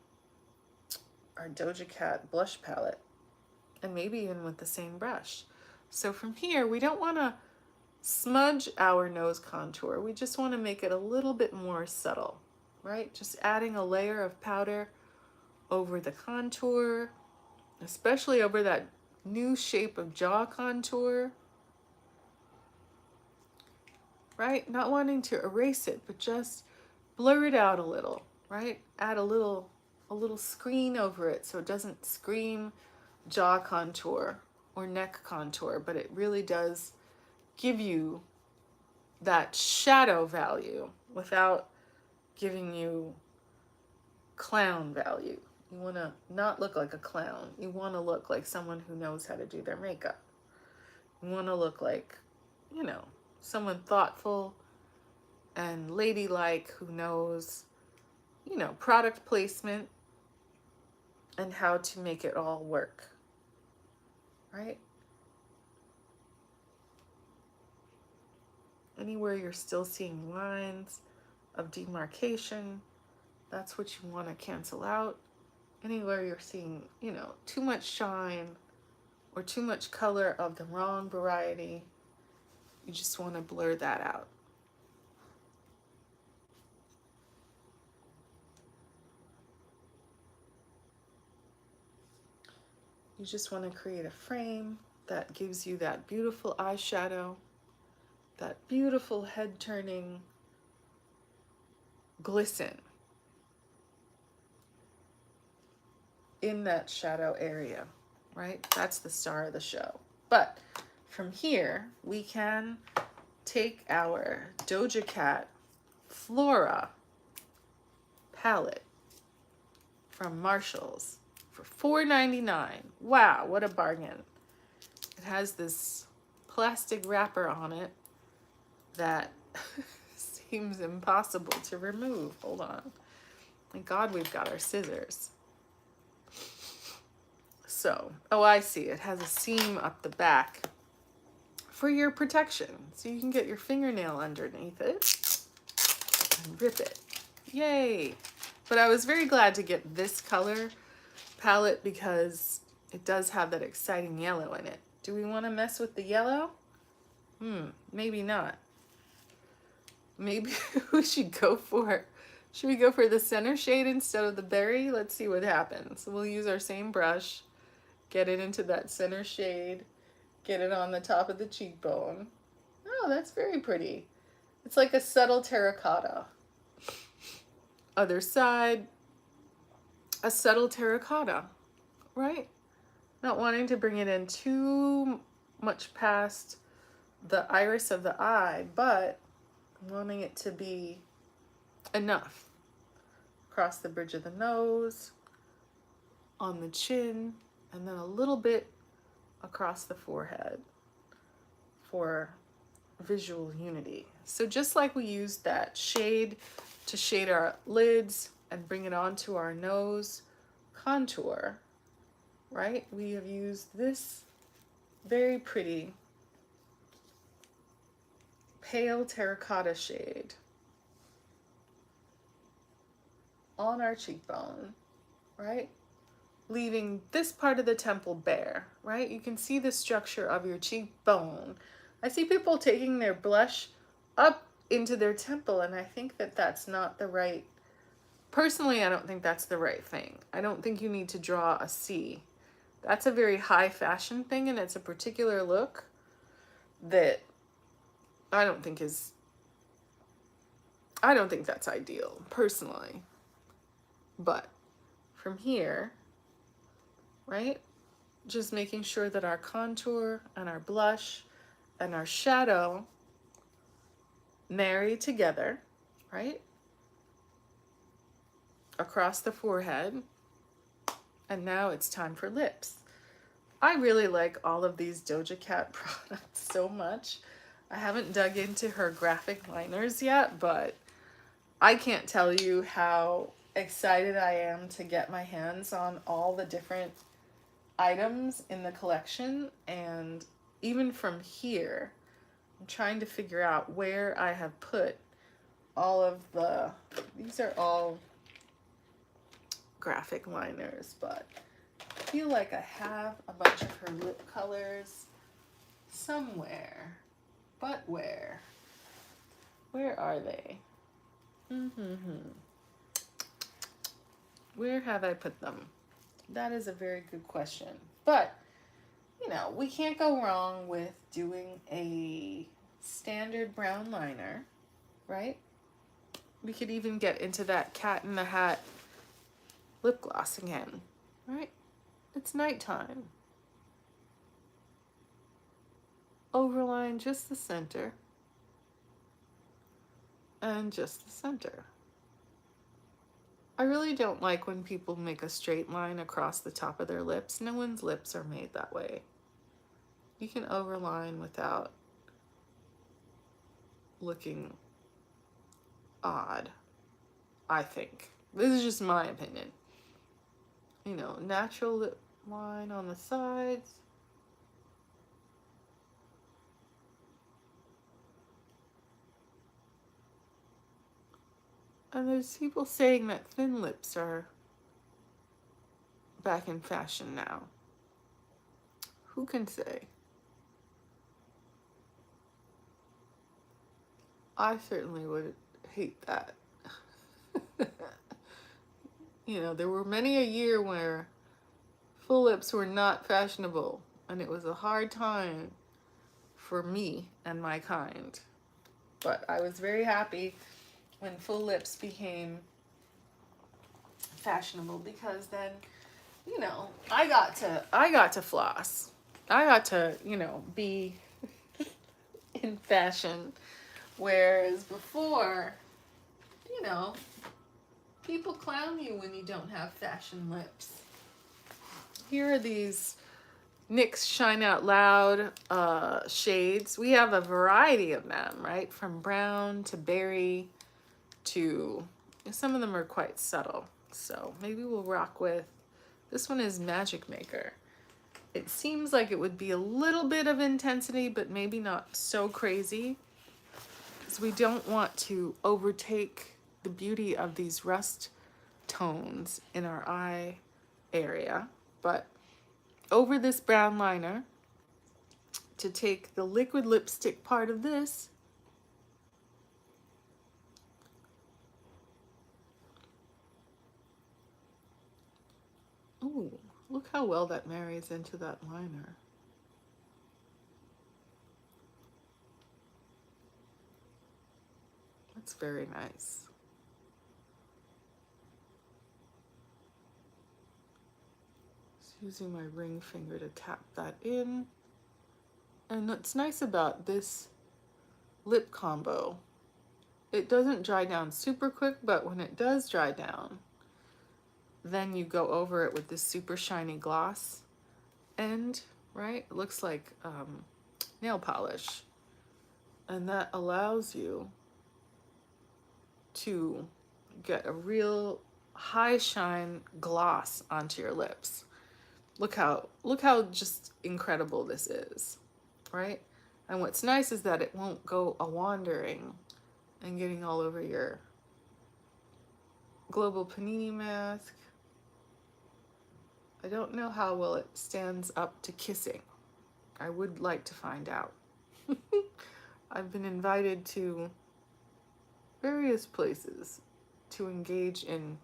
Doja Cat blush palette. And maybe even with the same brush. So from here, we don't want to smudge our nose contour. We just want to make it a little bit more subtle, right? Just adding a layer of powder over the contour, especially over that new shape of jaw contour, right? Not wanting to erase it, but just blur it out a little, right? Add a little screen over it so it doesn't scream jaw contour or neck contour, but it really does give you that shadow value without giving you clown value. You want to not look like a clown. You want to look like someone who knows how to do their makeup. You want to look like, you know, someone thoughtful and ladylike who knows, you know, product placement and how to make it all work, right? Anywhere you're still seeing lines of demarcation, that's what you want to cancel out. Anywhere you're seeing, you know, too much shine or too much color of the wrong variety, you just want to blur that out. You just want to create a frame that gives you that beautiful eyeshadow, that beautiful head turning glisten in that shadow area, right? That's the star of the show. But from here, we can take our Doja Cat Flora palette from Marshall's for $4.99. Wow, what a bargain. It has this plastic wrapper on it that seems impossible to remove. Hold on. Thank God we've got our scissors. So, oh, I see. It has a seam up the back for your protection. So you can get your fingernail underneath it and rip it. Yay! But I was very glad to get this color palette because it does have that exciting yellow in it. Do we want to mess with the yellow? Maybe not. Maybe we should go for the center shade instead of the berry? Let's see what happens. We'll use our same brush, get it into that center shade, get it on the top of the cheekbone. Oh, that's very pretty. It's like a subtle terracotta. Other side, a subtle terracotta, right? Not wanting to bring it in too much past the iris of the eye, but wanting it to be enough. Across the bridge of the nose, on the chin, and then a little bit across the forehead for visual unity. So just like we used that shade to shade our lids and bring it onto our nose contour, right? We have used this very pretty pale terracotta shade on our cheekbone, right? Leaving this part of the temple bare, right? You can see the structure of your cheekbone. I see people taking their blush up into their temple, and I think that that's not the right, personally, I don't think that's the right thing. I don't think you need to draw a C. That's a very high fashion thing, and it's a particular look that I don't think that's ideal, personally. But from here, right, just making sure that our contour and our blush and our shadow marry together, right, across the forehead. And now it's time for lips. I really like all of these Doja Cat products so much. I haven't dug into her graphic liners yet, but I can't tell you how excited I am to get my hands on all the different items in the collection. And even from here, I'm trying to figure out where I have put all of these are all graphic liners, but I feel like I have a bunch of her lip colors somewhere. But where? Where are they? Where have I put them? That is a very good question. But, you know, we can't go wrong with doing a standard brown liner, right? We could even get into that Cat in the Hat lip gloss again, right? It's nighttime. Overline just the center and just the center. I really don't like when people make a straight line across the top of their lips. No one's lips are made that way. You can overline without looking odd, I think. This is just my opinion. You know, natural lip line on the sides. And there's people saying that thin lips are back in fashion now. Who can say? I certainly would hate that. You know, there were many a year where Full lips were not fashionable, and it was a hard time for me and my kind. But I was very happy when full lips became fashionable, because then, you know, I got to floss. I got to, you know, be in fashion. Whereas before, you know, people clown you when you don't have fashion lips. Here are these NYX Shine Out Loud shades. We have a variety of them, right? From brown to berry to, some of them are quite subtle. So maybe we'll rock with, this one is Magic Maker. It seems like it would be a little bit of intensity, but maybe not so crazy, because we don't want to overtake the beauty of these rust tones in our eye area. But over this brown liner, to take the liquid lipstick part of this, ooh, look how well that marries into that liner. That's very nice. Just using my ring finger to tap that in. And what's nice about this lip combo, it doesn't dry down super quick, but when it does dry down, then you go over it with this super shiny gloss end, right? It looks like nail polish. And that allows you to get a real high shine gloss onto your lips. Look how just incredible this is, right? And what's nice is that it won't go a-wandering and getting all over your global panini mask. I don't know how well it stands up to kissing. I would like to find out. I've been invited to various places to engage in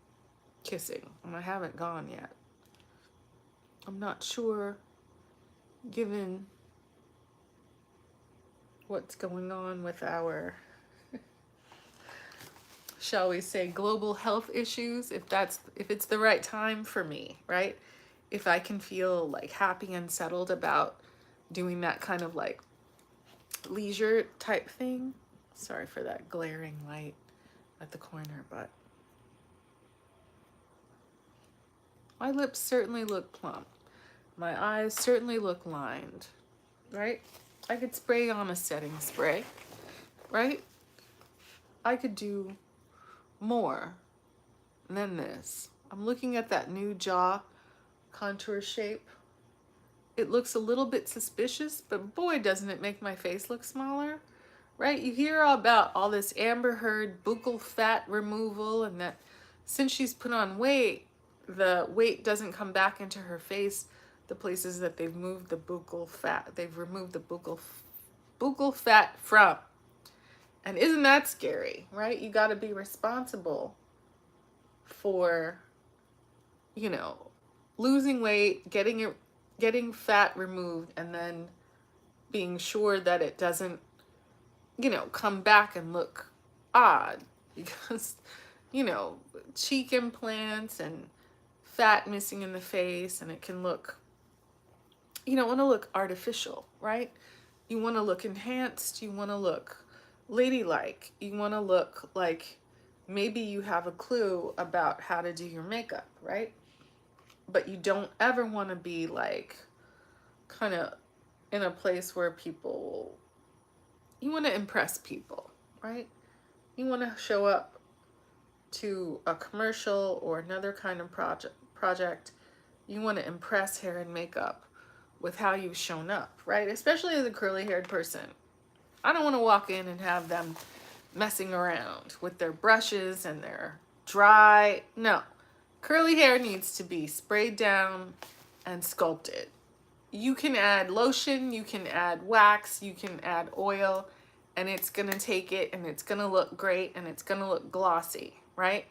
kissing, and I haven't gone yet. I'm not sure, given what's going on with our, shall we say, global health issues, if it's the right time for me, right? If I can feel like happy and settled about doing that kind of like leisure type thing. Sorry for that glaring light at the corner, but my lips certainly look plump. My eyes certainly look lined, right? I could spray on a setting spray, right? I could do more than this. I'm looking at that new jaw contour shape. It looks a little bit suspicious, but boy, doesn't it make my face look smaller, right? You hear about all this Amber Heard buccal fat removal, and that since she's put on weight, the weight doesn't come back into her face, the places that they've moved the buccal fat, they've removed the buccal fat from. And isn't that scary, right? You got to be responsible for, you know, losing weight, getting fat removed, and then being sure that it doesn't, you know, come back and look odd, because, you know, cheek implants and fat missing in the face, and it can look, you don't want to look artificial, right? You want to look enhanced, you want to look ladylike, you want to look like maybe you have a clue about how to do your makeup, right? But you don't ever want to be like kind of in a place where people, you want to impress people, right? You want to show up to a commercial or another kind of project. You want to impress hair and makeup with how you've shown up, right? Especially as a curly haired person. I don't want to walk in and have them messing around with their brushes and their dry. No, curly hair needs to be sprayed down and sculpted. You can add lotion, you can add wax, you can add oil, and it's gonna take it and it's gonna look great and it's gonna look glossy, right?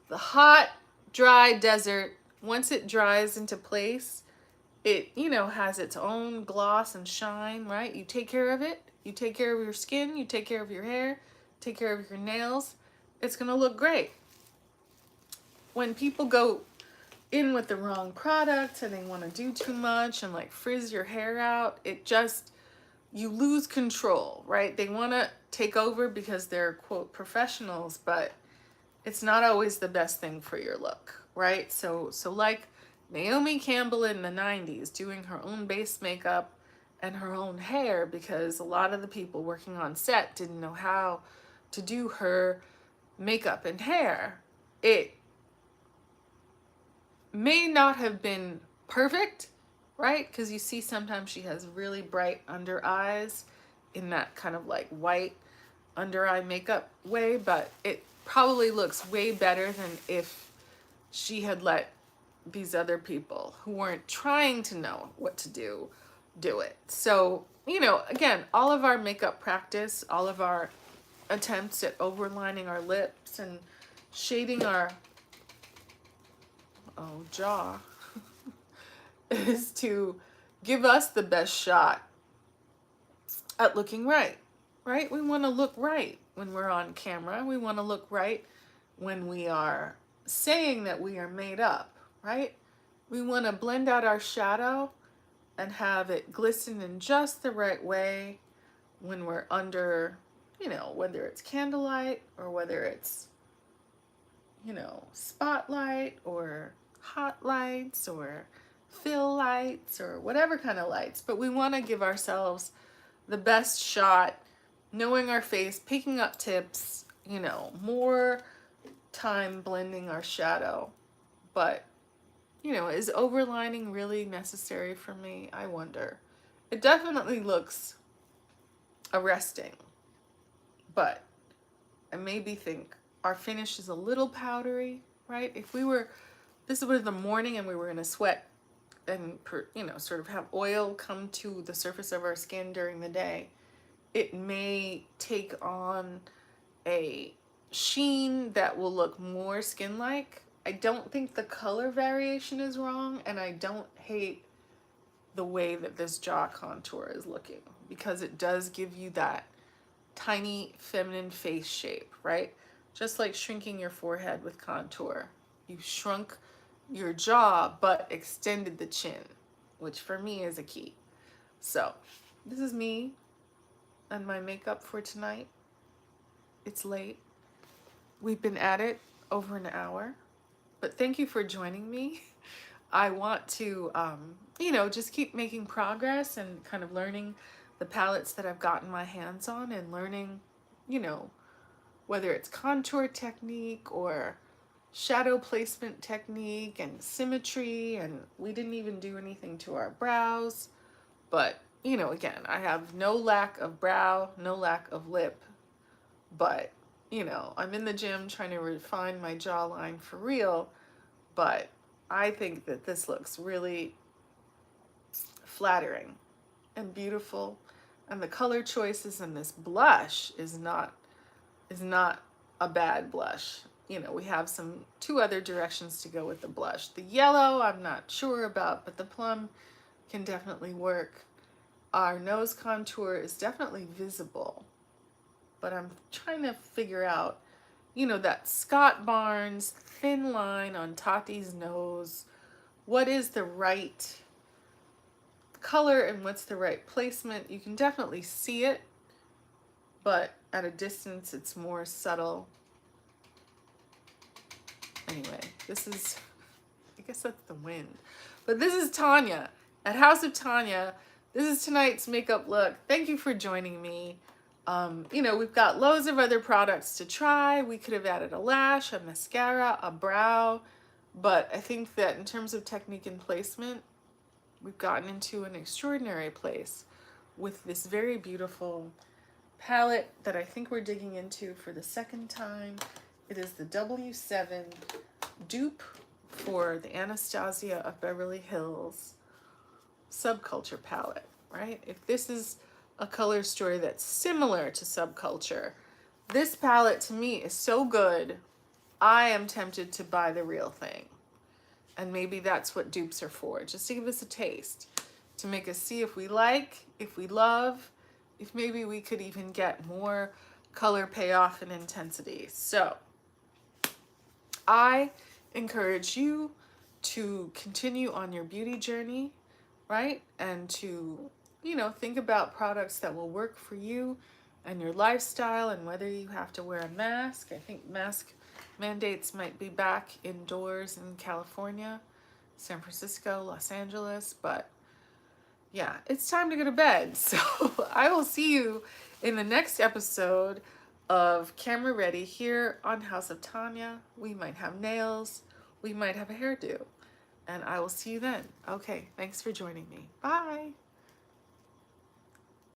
The hot, dry desert, once it dries into place, it, you know, has its own gloss and shine, right? You take care of it, you take care of your skin, you take care of your hair, take care of your nails, it's gonna look great. When people go in with the wrong products and they want to do too much and like frizz your hair out, it just, you lose control, right? They want to take over because they're quote professionals, but it's not always the best thing for your look, right? So like Naomi Campbell in the 90s doing her own base makeup and her own hair, because a lot of the people working on set didn't know how to do her makeup and hair. It may not have been perfect, right? Because you see sometimes she has really bright under eyes in that kind of like white under eye makeup way, but it probably looks way better than if she had let these other people who weren't trying to know what to do it. So, you know, again, all of our makeup practice, all of our attempts at overlining our lips and shading our jaw is to give us the best shot at looking right, right? We want to look right when we're on camera. We want to look right when we are saying that we are made up, right? We want to blend out our shadow and have it glisten in just the right way when we're under, you know, whether it's candlelight or whether it's, you know, spotlight or hot lights or fill lights or whatever kind of lights. But we want to give ourselves the best shot, knowing our face, picking up tips, you know, more time blending our shadow. But, you know, is overlining really necessary for me? I wonder. It definitely looks arresting, but I maybe think our finish is a little powdery, right? If we were, this was the morning and we were in a sweat and, you know, sort of have oil come to the surface of our skin during the day, it may take on a sheen that will look more skin-like. I don't think the color variation is wrong, and I don't hate the way that this jaw contour is looking, because it does give you that tiny feminine face shape, right? Just like shrinking your forehead with contour. You shrunk your jaw but extended the chin, which for me is a key. So this is me and my makeup for tonight. It's late. We've been at it over an hour, but thank you for joining me. I want to, you know, just keep making progress and kind of learning the palettes that I've gotten my hands on, and learning, you know, whether it's contour technique or shadow placement technique and symmetry. And we didn't even do anything to our brows, but, you know, again, I have no lack of brow, no lack of lip, but, you know, I'm in the gym trying to refine my jawline for real. But I think that this looks really flattering and beautiful, and the color choices in this blush is not a bad blush. You know, we have two other directions to go with the blush. The yellow I'm not sure about, but the plum can definitely work. Our nose contour is definitely visible, but I'm trying to figure out, you know, that Scott Barnes thin line on Tati's nose. What is the right color and what's the right placement? You can definitely see it, but at a distance it's more subtle. Anyway, this is, I guess that's the wind. But this is Tanya at House of Tanya. This is tonight's makeup look. Thank you for joining me. You know, we've got loads of other products to try. We could have added a lash, a mascara, a brow, but I think that in terms of technique and placement, we've gotten into an extraordinary place with this very beautiful palette that I think we're digging into for the second time. It is the W7 dupe for the Anastasia of Beverly Hills Subculture palette, right? If this is a color story that's similar to Subculture, this palette to me is so good, I am tempted to buy the real thing. And maybe that's what dupes are for, just to give us a taste, to make us see if we like, if we love, if maybe we could even get more color payoff and intensity. So I encourage you to continue on your beauty journey, right? And to, you know, think about products that will work for you and your lifestyle, and whether you have to wear a mask. I think mask mandates might be back indoors in California, San Francisco, Los Angeles, but yeah, it's time to go to bed. So I will see you in the next episode of Camera Ready here on House of Tanya. We might have nails, we might have a hairdo, and I will see you then. Okay, thanks for joining me. Bye.